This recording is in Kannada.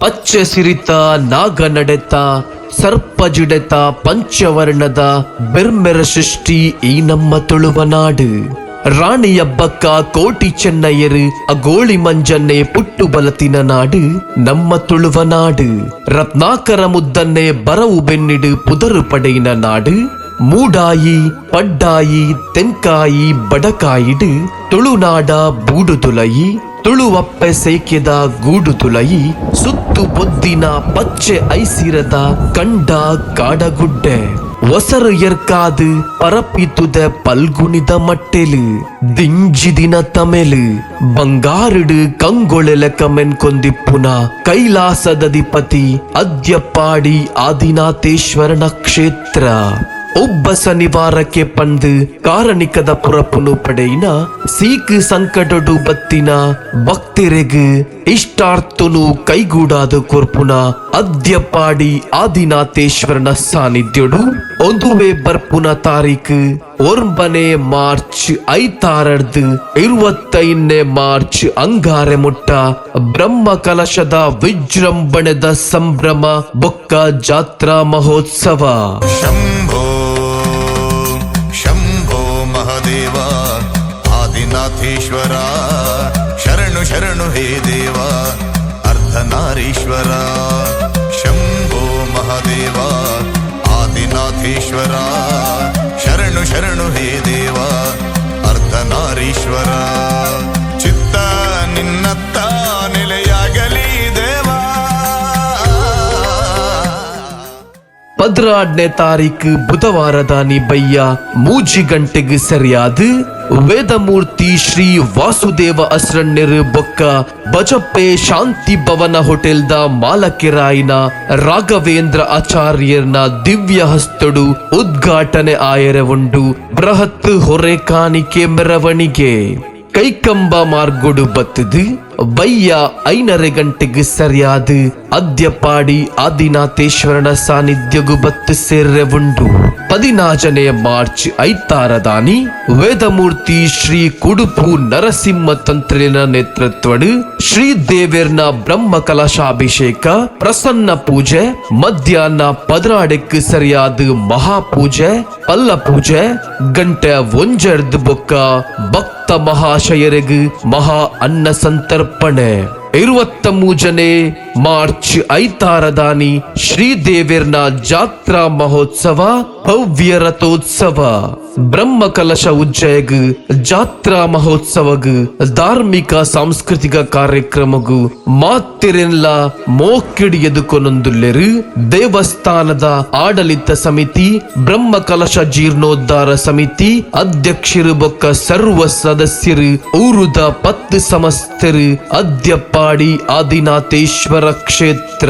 ಪಚ್ಚೆ ಸಿರಿತ ನಾಗ ನಡೆತ ಸರ್ಪ ಜಿಡೆತ ಪಂಚವರ್ಣದ ಬೆರ್ಮೆರ ಸೃಷ್ಟಿ ಈ ನಮ್ಮ ತುಳುವನಾಡು. ರಾಣಿಯಬ್ಬಕ್ಕ ಕೋಟಿ ಚೆನ್ನಯ್ಯರು ಅಗೋಳಿ ಮಂಜನ್ನೆ ಪುಟ್ಟು ಬಲತಿನ ನಾಡು ನಮ್ಮ ತುಳುವನಾಡು. ರತ್ನಾಕರ ಮುದ್ದನ್ನೇ ಬರವು ಬೆನ್ನಿಡು ಪುದರು ಪಡೆಯಿನ ನಾಡು. ಮೂಡಾಯಿ ಪಡ್ಡಾಯಿ ತೆಂಕಾಯಿ ಬಡಕಾಯಿಡು ತುಳುನಾಡ ಬೂಡು ತುಲಯಿ. ತುಳುವಪ್ಪೆ ಸೇಕೆದ ಗೂಡು ತುಲಯಿ ಸುತ್ತು ಬೊದ್ದಿನ ಪಚ್ಚೆ ಐಸಿರದ ಕಂಡ ಕಾಡಗುಡ್ಡೆ. ಒಸರು ಎರ್ಕಾದು ಪರಪಿತುದ ಪಲ್ಗುಣಿದ ಮಟ್ಟೆಲು ದಿಂಜಿದಿನ ತಮೆಲು ಬಂಗಾರುಡು ಕಂಗೊಳೆಲ ಕಮೆನ್ ಕೊಂದಿಪ್ಪುನ ಕೈಲಾಸದಧಿಪತಿ ಅದ್ಯಪಾಡಿ ಆದಿನಾಥೇಶ್ವರನ ಕ್ಷೇತ್ರ. ಒಬ್ಬಸ ನಿವಾರಕ್ಕೆ ಪಂದು ಕಾರಣಿಕದ ಪುರಪುನು ಪಡೆಯಿನ ಸೀಕ್ ಸಂಕಟಡು ಬತ್ತಿನ ಭಕ್ತಿರೆಗು ಇಷ್ಟಾರ್ಥನು ಕೈಗೂಡಾದ ಕೊರ್ಪುನ ಅದ್ಯಪಾಡಿ ಆದಿನಾಥೇಶ್ವರನ ಸಾನ್ನಿಧ್ಯಡು ಒಂದುವೆ ಬರ್ಪುನ ತಾರೀಕು 9 ಮಾರ್ಚ್ 25 ಮಾರ್ಚ್ ಅಂಗಾರೆ ಮುಟ್ಟ ಬ್ರಹ್ಮ ಕಲಶದ ವಿಜೃಂಭಣೆದ ಸಂಭ್ರಮ ಬೊಕ್ಕ ಜಾತ್ರಾ ಮಹೋತ್ಸವ. ದೇವ ಆದಿನಾಥೇಶ್ವರ ಶರಣು ಶರಣು ಹೇ ದೇವ ಅರ್ಧನಾರೀಶ್ವರ. ಶಂಭೋ ಮಹಾದೇವ ಆದಿನಾಥೇಶ್ವರ ಶರಣು ಶರಣು ಹೇ ದೇವ ಅರ್ಧನಾರೀಶ್ವರ. ಚಿತ್ತ ನಿನ್ನತ್ತ ನೆಲೆಯಾಗಲಿ ದೇವಾ. 12ನೇ ತಾರೀಕು ಬುಧವಾರದ ನಿಬಯ್ಯ 3 ಗಂಟೆಗೆ ಸರಿಯಾದ ವೇದಮೂರ್ತಿ ಶ್ರೀ ವಾಸುದೇವ ಅಸ್ರಣ್ಯರು ಬೊಕ್ಕ ಬಜಪ್ಪೆ ಶಾಂತಿ ಭವನ ಹೋಟೆಲ್ದ ಮಾಲಕೆರಾಯಿನ ರಾಘವೇಂದ್ರ ಆಚಾರ್ಯರ್ನ ದಿವ್ಯ ಹಸ್ತಡು ಉದ್ಘಾಟನೆ ಆಯರೆ ಉಂಡು ಬೃಹತ್ ಹೊರೆ ಕಾಣಿಕೆ ಮೆರವಣಿಗೆ ಕೈಕಂಬ ಮಾರ್ಗೋಡು ಬತ್ತದು ಬಯ್ಯ 5 ಗಂಟೆಗೆ ಸರಿಯಾದ ಅದ್ಯಪಾಡಿ ಆದಿನಾಥೇಶ್ವರನ ಸಾನ್ನಿಧ್ಯಗು ಬತ್ತು ಸೇರ್ರೆ ಉಂಡು. 14 ಮಾರ್ಚ್ 26 ವೇದಮೂರ್ತಿ ಶ್ರೀ ಕುಡುಪು ನರಸಿಂಹ ತಂತ್ರಿನ ನೇತೃತ್ವಡು ಶ್ರೀ ದೇವೇರ್ನ ಬ್ರಹ್ಮ ಕಲಶಾಭಿಷೇಕ ಪ್ರಸನ್ನ ಪೂಜೆ. ಮಧ್ಯಾಹ್ನ 12 ಸರಿಯಾದ ಮಹಾಪೂಜೆ ಪಲ್ಲ ಪೂಜೆ ಗಂಟೆ 1 ಬೊಕ್ಕ ಭಕ್ತ ಮಹಾಶಯರಿಗೂ ಮಹಾ ಅನ್ನ ಸಂತರ್ಪಣೆ. 23 ಮಾರ್ಚ್ 26 ಶ್ರೀದೇವೇರ್ನ ಜಾತ್ರಾ ಮಹೋತ್ಸವ ಭವ್ಯ ರಥೋತ್ಸವ. ಬ್ರಹ್ಮ ಕಲಶ ಉಜ್ಜಯಗ್ ಜಾತ್ರಾ ಮಹೋತ್ಸವಗ್ ಧಾರ್ಮಿಕ ಸಾಂಸ್ಕೃತಿಕ ಕಾರ್ಯಕ್ರಮಗು ಮಾತಿರೆಲ್ಲ ಮೋಕಿಡಿಯದುಕೊನೊಂದುಲ್ಲೆರು ದೇವಸ್ಥಾನದ ಆಡಳಿತ ಸಮಿತಿ ಬ್ರಹ್ಮ ಕಲಶ ಜೀರ್ಣೋದ್ಧಾರ ಸಮಿತಿ ಅಧ್ಯಕ್ಷರು ಬೊಕ್ಕ ಸರ್ವ ಸದಸ್ಯರು ಊರುದ 10 ಸಮಸ್ತರು ಅದ್ಯಪಾಡಿ ಆದಿನಾಥೇಶ್ವರ ಕ್ಷೇತ್ರ.